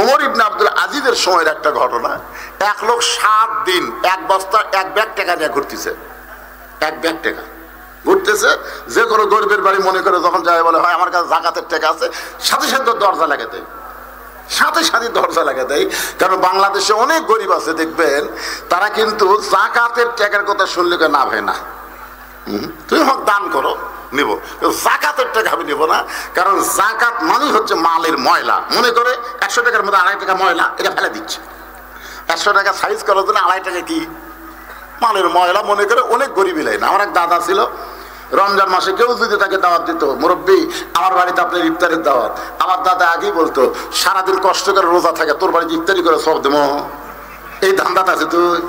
ওমর ইবনে আব্দুল আজিজের সময়ের একটা ঘটনা। এক লোক 7 দিন এক ব্যাগ টাকা নিয়ে ঘুরতেছে, এক ব্যাগ টাকা ঘুরতেছে। যে কোনো গরিবের বাড়ি মনে করে যখন যায় বলে হয় আমার কাছে জাকাতের টাকা আছে, সাথে সাথে দরজা লাগে দেয়, সাথে সাথে দরজা লাগে দেয়। কারণ বাংলাদেশে অনেক গরিব আছে দেখবেন, তারা কিন্তু জাকাতের টাকার কথা শুনলে না ভাই না, তুমি হোক দান করো নিব, জাকাতের টাকা আমি নিব না। কারণ জাকাত মানে হচ্ছে মালের ময়লা। মনে করে 100 টাকার মধ্যে 2.5 টাকা ময়লা, এটা ফেলে দিচ্ছে। 100 টাকা সাইজ করার জন্য 2.5 টাকা কি মালের ময়লা মনে করে অনেক গরিবই লাগে না। আমার এক দাদা ছিল, রমজান মাসে কেউ যদি তাকে দাওয়াত দিত, মুরব্বী আমার বাড়িতে আপনার ইফতারের দাওয়াত, আমার দাদা আগেই বলতো সারাদিন কষ্ট করে রোজা থাকে, তোর বাড়িতে ইফতারি করে সব দেবো, এই ধান্দাটা আছে তুই।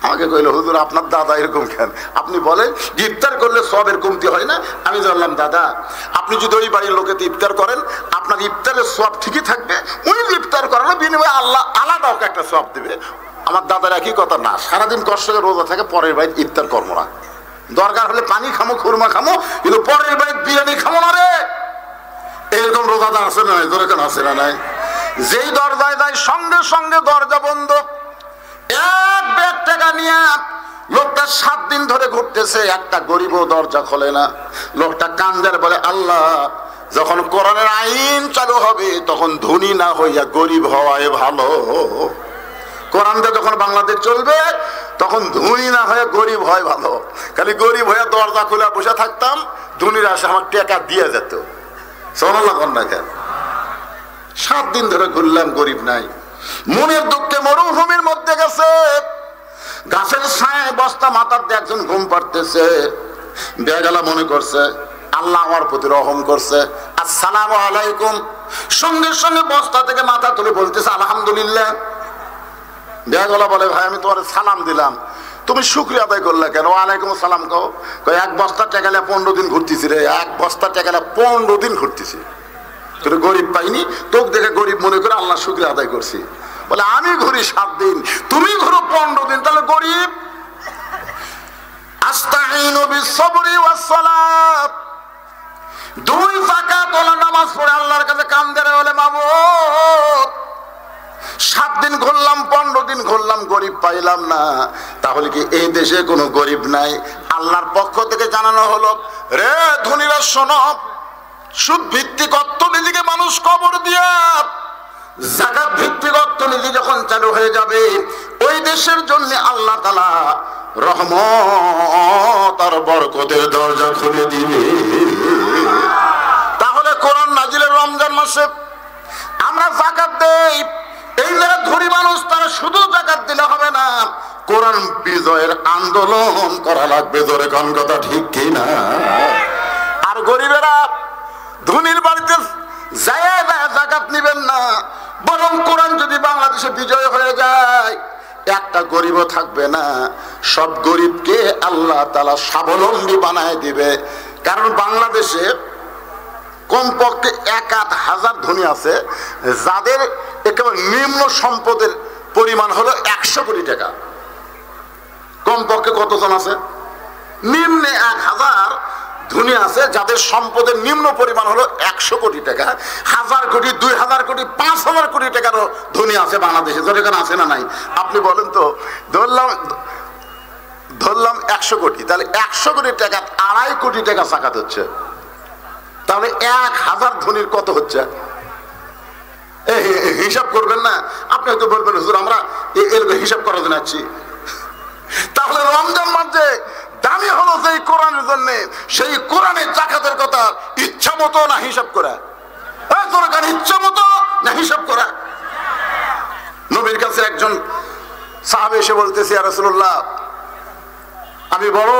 আমাকে কইল হুজুর আপনার দাদা এরকম কেন? আপনি বলেন ইফতার করলে সবের কমতি হয় না? আমি জানলাম দাদা আপনি যদি ওই বাড়ির লোকেতে ইফতার করেন আপনার ইফতারের সব ঠিকই থাকবে, ওই ইফতার করানো বিনিময়ে আল্লাহ আলাদা একটা সব দেবে। আমার দাদার একই কথা, না সারাদিন কষ্ট করে রোজা থাকে, পরের বাড়িতে ইফতার করবো না, দরকার হলে পানি খামো খুরমা খামো, কিন্তু পরের বাড়িতে বিরিয়ানি খামো না রে। এরকম রোজাদার আছে না? দরকার আছে না? নাই। যেই দরজায় যায় সঙ্গে সঙ্গে দরজা বন্ধ। এক ব্যাগ টাকা নিয়ে লোকটা 7 দিন ধরে ঘুরতেছে, একটা গরিবও দরজা খোলে না। লোকটা কান্দার বলে আল্লাহ যখন কোরআনের আইন চালু হবে তখন ধনী না হইয়া গরিব হওয়ায় ভালো। কোরআনটা যখন বাংলাদেশ চলবে তখন ধনী না হয়ে গরিব হয় ভালো। খালি গরিব হয়ে দরজা খুলে বসে থাকতাম, ধনীরা এসে আমার টাকা দিয়ে যেত। সুবহানাল্লাহ না কেন? 7 দিন ধরে ঘুরলাম, গরিব নাই। মনের দুঃখে মরুভূমির মধ্যে গেছে, গাছের ছায়ায় বস্তা মাথার দিয়ে একজন ঘুম পাড়তেছে। বেগালা মনে করছে আল্লাহ আমার প্রতি রহম করছে, আসসালামু আলাইকুম। সঙ্গে সঙ্গে বস্তা থেকে মাথা তুলে বলতেছে আলহামদুলিল্লাহ। বেগালা বলে ভাই আমি তোমার সালাম দিলাম, তুমি শুকরিয়া আদায় করলে কেন? ওয়ালাইকুম সালাম কও। এক বস্তা টেকালে 15 দিন ঘুরতেছি রে, এক বস্তা টেকালে 15 দিন ঘুরতেছি, তোর গরিব পাইনি, তোকে দেখে গরিব মনে করে আল্লাহ শুকরিয়া আদায় করছি। বলে আমি ঘুরি 7 দিন, তুমি ঘুরো 15 দিন, তাহলে গরিব। আস্তাঈনু বিস-সাবরি ওয়াস-সালাত, 2 রাকাত ওয়ালা নামাজ পড়ে আল্লাহর কাছে কান্দে রে, বলে মাবুদ 7 দিন ঘুরলাম 15 দিন ঘুরলাম, গরিব পাইলাম না, তাহলে কি এই দেশে কোনো গরিব নাই? আল্লাহর পক্ষ থেকে জানানো হলো রে ধনীরা শোনো, সুদ ভিত্তিক অর্থনীতিকে মানুষ কবর দিয়া যাকাত ভিত্তিক অর্থনীতি যখন চালু হয়ে যাবে ওই দেশের জন্য আল্লাহ তাআলা রহমত আর বরকতের দরজা খুলে দিবে। তাহলে কোরআন নাজিলের রমজান মাসে আমরা যাকাত দেই, এই যারা ধনী মানুষ তারা শুধু যাকাত দিলে হবে না, কোরআন বিজয়ের আন্দোলন করা লাগবে। জোরে কোন কথা ঠিক কি না? আর গরিবেরা ধনীর বাড়িতে যায় যাকাত নিবেন না, বরং কোরআন যদি বাংলাদেশে বিজয় হয়ে যায় একটা গরিবও থাকবে না, সব গরিবকে আল্লাহ তাআলা স্বাবলম্বী বানায় দিবে। কারণ বাংলাদেশে কমপক্ষে 1,000 ধনী আছে যাদের একেবারে নিম্ন সম্পদের পরিমাণ হলো 100 কোটি টাকা। কমপক্ষে কতজন আছে? নিম্নে 1000 ধনী আছে যাদের সম্পদের নিম্ন পরিমাণ হলো 100 কোটি টাকা। 1000 কোটি, 2000 কোটি, 5000 কোটি টাকারও ধনী আছে বাংলাদেশে। যেখানে আছে না নাই? আপনি বলেন তো, ধরলাম 100 কোটি, তাহলে 100 কোটি টাকা 2.5 কোটি টাকা যাকাত হচ্ছে, তাহলে 1000 ধনীর কত হচ্ছে? হিসাব করবেন না? আপনি হয়তো বলবেন হুজুর আমরা এর হিসাব করার জন্য আছি। তাহলে রমজান মাসে দামি হলো সেই কোরআনের জন্য, সেই কোরআনের যাকাতের কথা ইচ্ছা মতো না হিসাব করা? ইচ্ছা মতো না হিসাব করা? নবীর কাছে একজন সাহাবী এসে বলতেছে ইয়া রাসূলুল্লাহ আমি বড়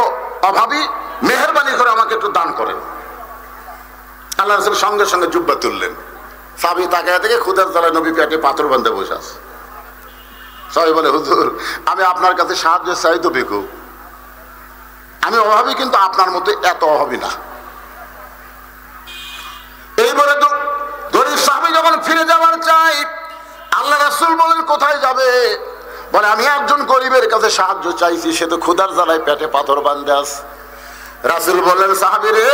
অভাবী, মেহেরবানি করে আমাকে একটু দান করেন। আল্লাহ রাসূল সঙ্গে সঙ্গে জুব্বা তুললেন। সাহাবী তাকায় থেকে ক্ষুধার জ্বালায় নবী পেটে পাথর বাঁধে বসে আছে। সাহাবী বলে হুজুর আমি আপনার কাছে সাহায্য চাই তো ভিখু, আমি অভাবী কিন্তু আপনার মতো এত অভাবী না। এইবারে তো গরিব সাহাবী যখন ফিরে যাওয়ার চাই, আল্লাহ রাসূল বলেন কোথায় যাবে? বলে আমি একজন গরিবের কাছে সাহায্য চাইছি, সে তো ক্ষুধার জ্বালায় পেটে পাথর বাঁধে আছে। রাসূল বললেন সাহাবী রে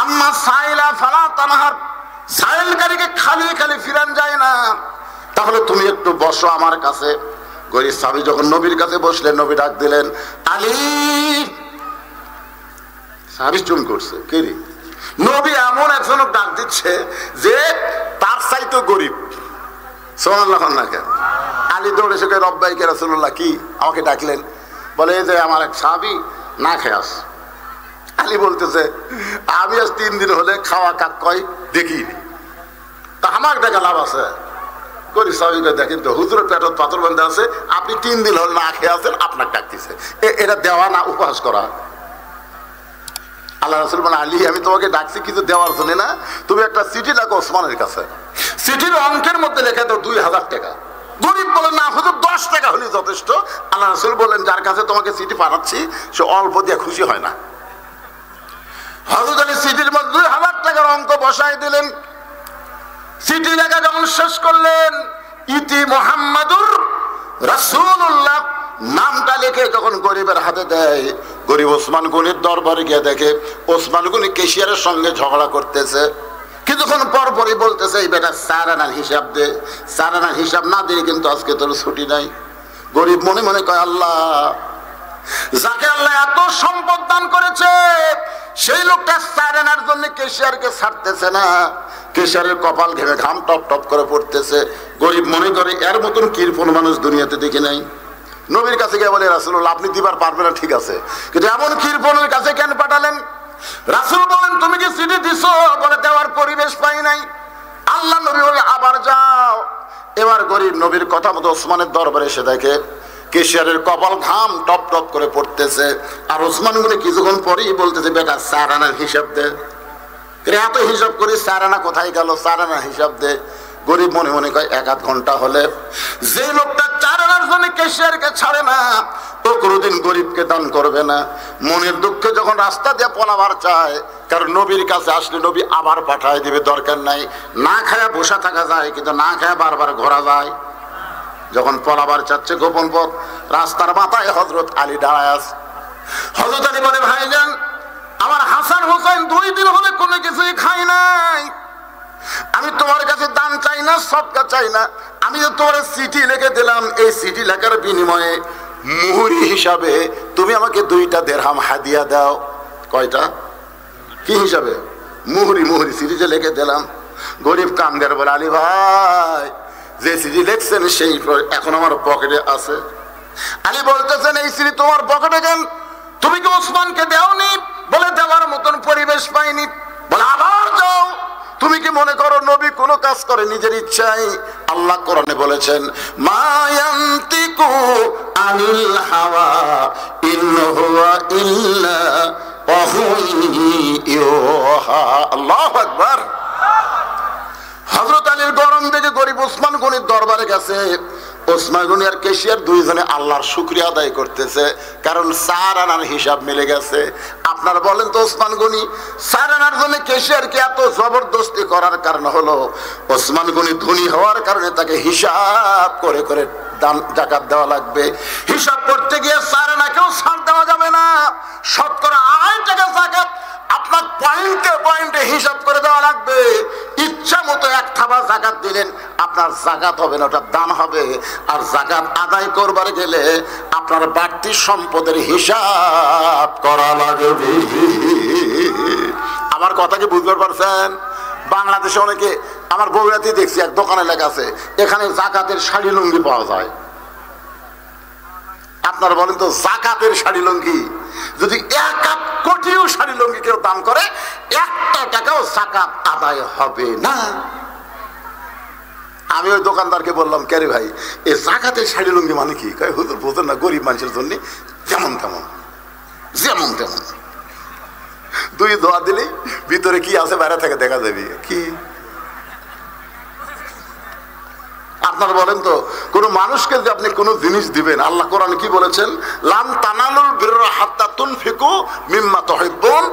আম্মা সাইলা ফালা তানহার, সাইলকারীকে খালি খালি ফিরান যায় তাহলে তুমি একটু বসো আমার কাছে। গরিব সাহাবী যখন নবীর কাছে বসলেন, নবী ডাক দিলেন, আলী। সাহাবী চুম করছে, কে রে? নবী এমন একজনক ডাক দিচ্ছে যে তার চাইতো গরিব। সুবহানাল্লাহ না কেন? আলী দৌড়ে এসে কয়, রব্বাইকে রাসূলুল্লাহ, কি আমাকে ডাকলেন? বলে এই যে আমার এক সাহাবী না খেয়ে আস। আলী বলতেছে, আমি আজ 3 দিন হলে খাওয়া কাক কয় দেখিনি, তা আমার দেখা লাভ আছে? গরিব সাহাবীকে দেখেন তো, হুজুরের পেটত পাথর বাঁধা আছে, আপনি 3 দিন হল না খেয়ে আছেন, আপনাকে ডাকতেছে। এটা দেওয়া না উপহাস করা? আল্লাহ রাসূল বলেন, আলী আমি তোমাকে ডাকছি কিছু দেওয়ার জন্য না, তুমি একটা চিঠি লেখো ওসমানের কাছে, চিঠির অঙ্কের মধ্যে লেখা দাও 2000 টাকা। গরিব বলেন, না হুজুর 10 টাকা হলে যথেষ্ট। আল্লাহ রাসূল বলেন, যার কাছে তোমাকে চিঠি পাঠাচ্ছি সে অল্প দিয়ে খুশি হয় না। হযরত আলী চিঠির মধ্যে 2000 টাকার অঙ্ক বসাই দিলেন। চিঠি লেখা যখন শেষ করলেন, ইতি মুহাম্মাদুর রাসূলুল্লাহ নামটা লিখে যখন গরিবের হাতে দেয়, গরিব ওসমান গনির দরবারে গিয়ে দেখে ওসমান গনি ক্যাশিয়ারের সঙ্গে ঝগড়া করতেছে। কিছুক্ষণ পর পরই বলতেছে, এই বেটা 4 আনার হিসাব দে, 4 আনার হিসাব না দিলে কিন্তু আজকে তোর ছুটি নাই। গরিব মনে মনে কয়, আল্লাহ, যাকে আল্লাহ এত সম্পদ দান করেছে সেই লোকটা 4 আনার জন্য ক্যাশিয়ারকে ছাড়তেছে না। ক্যাশিয়ারের কপাল ঘেমে ঘাম টপ টপ করে পড়তেছে। গরিব মনে করে এর মতন কৃপণ মানুষ দুনিয়াতে দেখি নাই। নবীর কাছে গিয়ে বলে, রাসূলুল্লাহ আপনি দিবার পারবেন না ঠিক আছে, কিন্তু এমন কৃপণের কাছে কেন পাঠালেন? রাসূল বলেন, তুমি কি চিঠি দিছো? বলে, দেওয়ার পরিবেশ পাই নাই। আল্লাহ নবী বলে, আবার যাও। এবার গরিব নবীর কথা মতো ওসমানের দরবারে এসে দেখে ক্যাশিয়ারের কপাল ঘাম টপ টপ করে পড়তেছে। আর ওসমান গনি কিছুক্ষণ পরেই বলতেছে, বেটা 4 আনার হিসাব দে। এত হিসাব করি 4 আনা কোথায় গেল? 4 আনার হিসাব দে। গরিব মনে মনে কয় 1-8 ঘন্টা হলে যে লোকটা 4 আনার জন্য ক্যাশিয়ারকে ছাড়ে না ও কোনোদিন গরিবকে দান করবে না। মনের দুঃখে যখন রাস্তা দিয়ে পলাবার চায়, কারণ নবীর কাছে আসলে নবী আবার পাঠায় দিবে, দরকার নাই। না খায়া বসা থাকা যায়, কিন্তু না খায়া বারবার ঘোরা যায়। যখন পলাবার চাচ্ছে গোপন পথ, রাস্তার মাথায় হযরত আলী দাঁড়ায় আছে। হযরত আলী বলে, ভাইজান, আমার হাসান হোসেন 2 দিন হলে কোনো কিছুই খাই নাই। আমি তোমার কাছে দান চাই না, সদকা চাই না। আমি তো তোমার চিঠি লিখে দিলাম, এই চিঠি লেখার বিনিময়ে মুহুরি হিসাবে তুমি আমাকে 2টা দিরহাম হাদিয়া দাও। কয়টা? কি হিসাবে? মুহুরি। মুহুরি চিঠি যে লিখে দিলাম। গরিব কামদার বলে, আলী ভাই, যে চিঠি লিখছেন সেই এখন আমার পকেটে আছে। আলী বলতেছেন, এই চিঠি তোমার পকেটে কেন? তুমি কি ওসমানকে দেওনি? বলে, দেওয়ার মতন পরিবেশ পাইনি। বলে, আবার যাও। তুমি কি মনে করো নবী কোনো কাজ করে নিজের ইচ্ছায়? আল্লাহ কোরআনে বলেছেন, মা ইয়ান্তিকু আনিল হাওয়া ইন হুয়া ইল্লা ওয়াহয়ুন ইউহা। আল্লাহু আকবার। হযরত আলীর গরম দেখে গরিব ওসমান গনির দরবারে গেছে। ওসমান গনি আর ক্যাশিয়ার দুইজনে আল্লাহর শুকরিয়া আদায় করতেছে, কারণ 4 আনার হিসাব মিলে গেছে। আপনারা বলেন তো, ওসমান গনি 4 আনার জন্য ক্যাশিয়ারকে এত জবরদস্তি করার কারণ হলো ওসমান গনি ধনী হওয়ার কারণে তাকে হিসাব করে করে দান জাকাত দেওয়া লাগবে। হিসাব করতে গিয়ে 4 আনাকেও ছাড় দেওয়া যাবে না। শতকরা 8 টাকা জাকাত আপনার পয়েন্টে পয়েন্টে হিসাব করে দেওয়া লাগবে। ইচ্ছা মতো 1 থাবা জাকাত দিলেন, আপনার জাকাত হবে না, ওটা দান হবে। আর জাকাত আদায় করবার গেলে আপনার বাড়তি সম্পদের হিসাব করা লাগবে। আমার কথা কি বুঝতে পারছেন? বাংলাদেশে অনেকে, আমার বগুড়াতে দেখছি এক দোকানে লেখা আছে, এখানে জাকাতের শাড়ি লুঙ্গি পাওয়া যায়। আপনারা বলেন তো, জাকাতের শাড়ি লুঙ্গি যদি 1 কোটিও শাড়ি লুঙ্গি কেউ দান করে, 1 টাকাও জাকাত আদায় হবে না। আমি ওই দোকানদারকে বললাম, কে রে ভাই, এই জাকাতের শাড়ি লুঙ্গি মানে কি? কয়, হুজুর বোঝেন না, গরিব মানুষের জন্য যেমন তেমন, যেমন তেমন 2 দোয়া দিলেই ভিতরে কি আছে বাইরে থেকে দেখা যাবে। কি আপনারা বলেন তো, কোন মানুষকে যে আপনি কোন জিনিস দিবেন, আল্লাহ কোরআনে কি বলেছেন? লান তানালুল বিররা হাত্তা তুনফিকু মিম্মা তুহিব্বুন।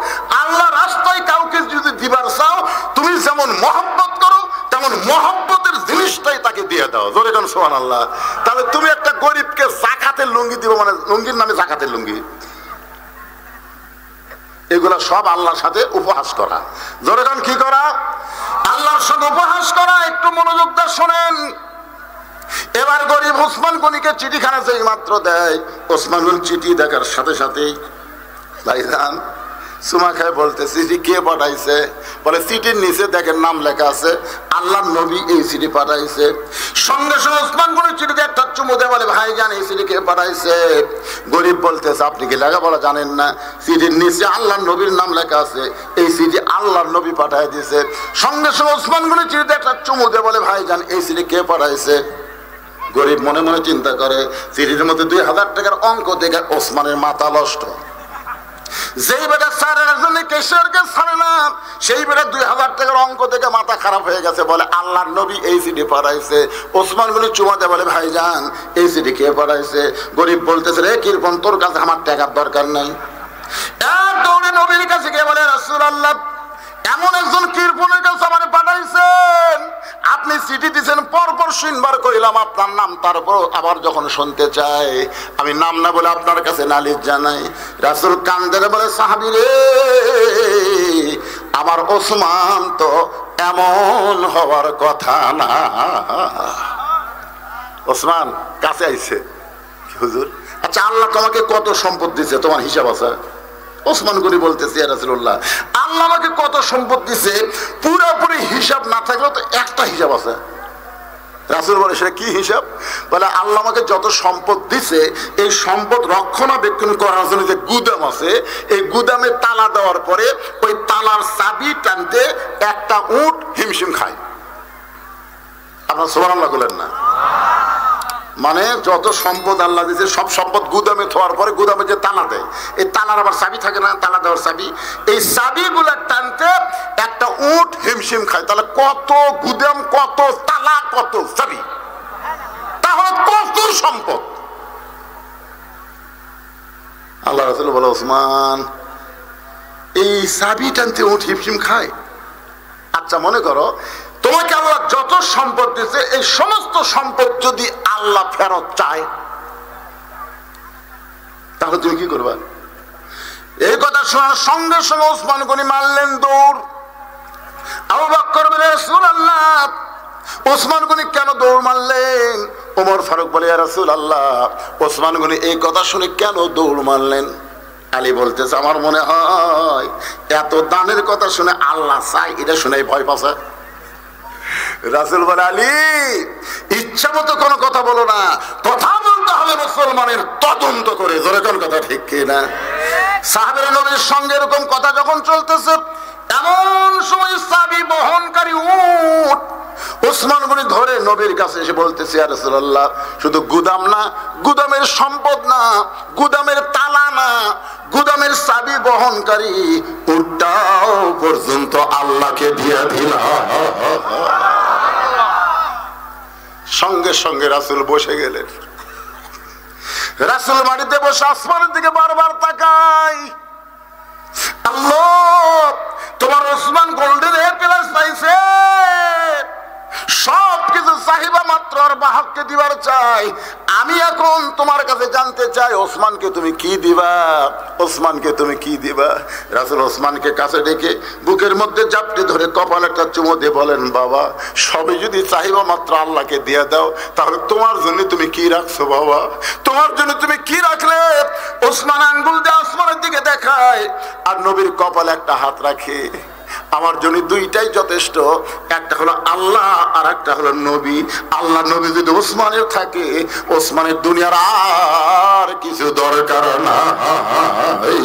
আল্লাহ রাস্তায় কাউকে যদি দিবার চাও, তুমি যেমন মহব্বত করো তেমন মহব্বতের জিনিসটাই তাকে দিয়ে দাও। জোরে কোন সুবহানাল্লাহ। তাহলে তুমি একটা গরিবকে জাকাতের লুঙ্গি দিব, মানে লুঙ্গির নামে জাকাতের লুঙ্গি, এগুলা সব আল্লাহর সাথে উপহাস করা। জোরে কোন কি করা? আল্লাহর সাথে উপহাস করা। একটু মনোযোগ দিয়ে শোনেন। এবার গরিব ওসমান গনিকে চিঠিখানা যেই মাত্র দেয়, ওসমান গনি চিঠি দেখার সাথে সাথেই ভাইজান সুমা খায় বলতে, চিঠি কে পাঠাইছে? বলে চিঠির নিচে দেখেন নাম লেখা আছে, আল্লাহর নবী এই চিঠি পাঠাইছে। সঙ্গে সঙ্গে ওসমান গনি চিঠিতে একটা চুমু দেয়, বলে ভাইজান এই চিঠি কে পাঠাইছে? গরিব বলতেছে, আপনি কি লেখাপড়া জানেন না? চিঠির নিচে আল্লাহর নবীর নাম লেখা আছে, এই চিঠি আল্লাহর নবী পাঠাই দিয়েছে। সঙ্গে সঙ্গে ওসমান গনি চিঠিতে একটা চুমু দেয়, বলে ভাইজান এই চিঠি কে পাঠাইছে? গরিব মনে মনে চিন্তা করে, চিঠির মধ্যে 2000 টাকার অঙ্ক দেখে ওসমানের মাথা নষ্ট। যেই বেটা স্যারের জন্য কেশরকে ছাড়ে না, সেই বেটা 2000 টাকার অঙ্ক দেখে মাথা খারাপ হয়ে গেছে। বলে আল্লাহর নবী এই চিঠি পাঠাইছে। ওসমান গনি চুমাতে বলে, ভাইজান এই চিঠি কে পাঠাইছে? গরিব বলতেছে, রে কিরকম তোর কাছে আমার টাকার দরকার নাই। দৌড়ে নবীর কাছে গিয়ে বলে, রাসূলুল্লাহ এমন একজন কৃপণের কাছে আমার পাঠাইছেন, আপনি চিঠি দিচ্ছেন পরপর 3 বার কইলাম আপনার নাম, তারপর আবার যখন শুনতে চাই আমি নাম না বলে আপনার কাছে নালিশ জানাই। রাসূল কান্দে বলে, সাহাবী রে, আমার ওসমান তো এমন হওয়ার কথা না। ওসমান কাছে আইছে, হুজুর আচ্ছা আল্লাহ তোমাকে কত সম্পদ দিয়েছে, তোমার হিসাব আছে? ওসমান গনি বলতেছে, ইয়া রাসূলুল্লাহ আল্লাহ আমাকে কত সম্পদ দিয়েছে, পুরোপুরি হিসাব না থাকলেও তো একটা হিসাব আছে। রাসূল বলে, সেটা কি হিসাব? বলে আল্লাহ আমাকে যত সম্পদ দিছে, এই সম্পদ রক্ষণাবেক্ষণ করার জন্য যে গুদাম আছে, এই গুদামে তালা দেওয়ার পরে ওই তালার চাবি টানতে একটা উট হিমশিম খায়। আপনার সুবহানাল্লাহ বলেন না? মানে যত সম্পদ আল্লাহ দিয়েছে সব সম্পদ গুদামে থোয়ার পরে গুদামে যে তালা দেয়, এই তালার আবার চাবি থাকে না, তালা দেওয়ার চাবি, এই চাবিগুলা টানতে একটা উট হিমশিম খায়। তাহলে কত গুদাম, কত তালা, কত চাবি, তাহলে কত সম্পদ। আল্লাহ রাসূল বলে, ওসমান এই চাবি টানতে উট হিমশিম খায়? আচ্ছা মনে করো তোমাকে আল্লাহ যত সম্পদ দিয়েছে, এই সমস্ত সম্পদ যদি আল্লাহ ফেরত চায়, তাহলে তুমি কি করবা? এই কথা শোনার সঙ্গে সঙ্গে ওসমান গনি মারলেন দৌড়। আবু বকর বলে, রাসূলুল্লাহ ওসমান গনি কেন দৌড় মারলেন? ওমর ফারুক বলে, ইয়া রাসূলুল্লাহ ওসমান গনি এই কথা শুনে কেন দৌড় মারলেন? আলী বলতেছে, আমার মনে হয় এত দানের কথা শুনে আল্লাহ চাই, এটা শুনে ভয় পাচ্ছে। রাসূল বলে, আলী ইচ্ছা মতো কোনো কথা বলো না, কথা বলতে হবে মুসলমানের তদন্ত করে। জোরে কোন কথা ঠিক কিনা? সাহাবায়ে নবীর সঙ্গে এরকম কথা যখন চলতেছে, এমন সময় চাবি বহনকারী উট ওসমান গনি ধরে নবীর কাছে এসে বলতেছে, ইয়া রাসূলুল্লাহ শুধু গুদাম না, গুদামের সম্পদ না, গুদামের তালা না, গুদামের চাবি বহনকারী উটটাও পর্যন্ত আল্লাহকে দিয়ে দিলাম। সঙ্গে সঙ্গে রাসূল বসে গেলেন। রাসূল মাটিতে বসে আসমানের দিকে বারবার তাকায়, আল্লাহ তোমার ওসমান গোল্ডেন এ প্লাস পাইছে, সব কিছু চাহিদা মাত্র আর বাহককে দিবার চাই। আমি এখন তোমার কাছে জানতে চাই, ওসমানকে তুমি কি দিবা? ওসমানকে তুমি কি দিবা? রাসূল ওসমানকে কাছে ডেকে বুকের মধ্যে জাপটে ধরে কপালে একটা চুমু দিয়ে বলেন, বাবা সবই যদি চাহিদা মাত্র আল্লাহকে দিয়ে দাও, তাহলে তোমার জন্য তুমি কি রাখছো বাবা? তোমার জন্য তুমি কি রাখলে? ওসমান আঙ্গুল দিয়ে আসমানের দিকে দেখায় আর নবীর কপালে একটা হাত রাখে। আমার জন্য দুইটাই যথেষ্ট, একটা হলো আল্লাহ আর একটা হলো নবী। আল্লাহ নবী যদি ওসমানের থাকে, ওসমানের দুনিয়ার আর কিছু দরকার নাই।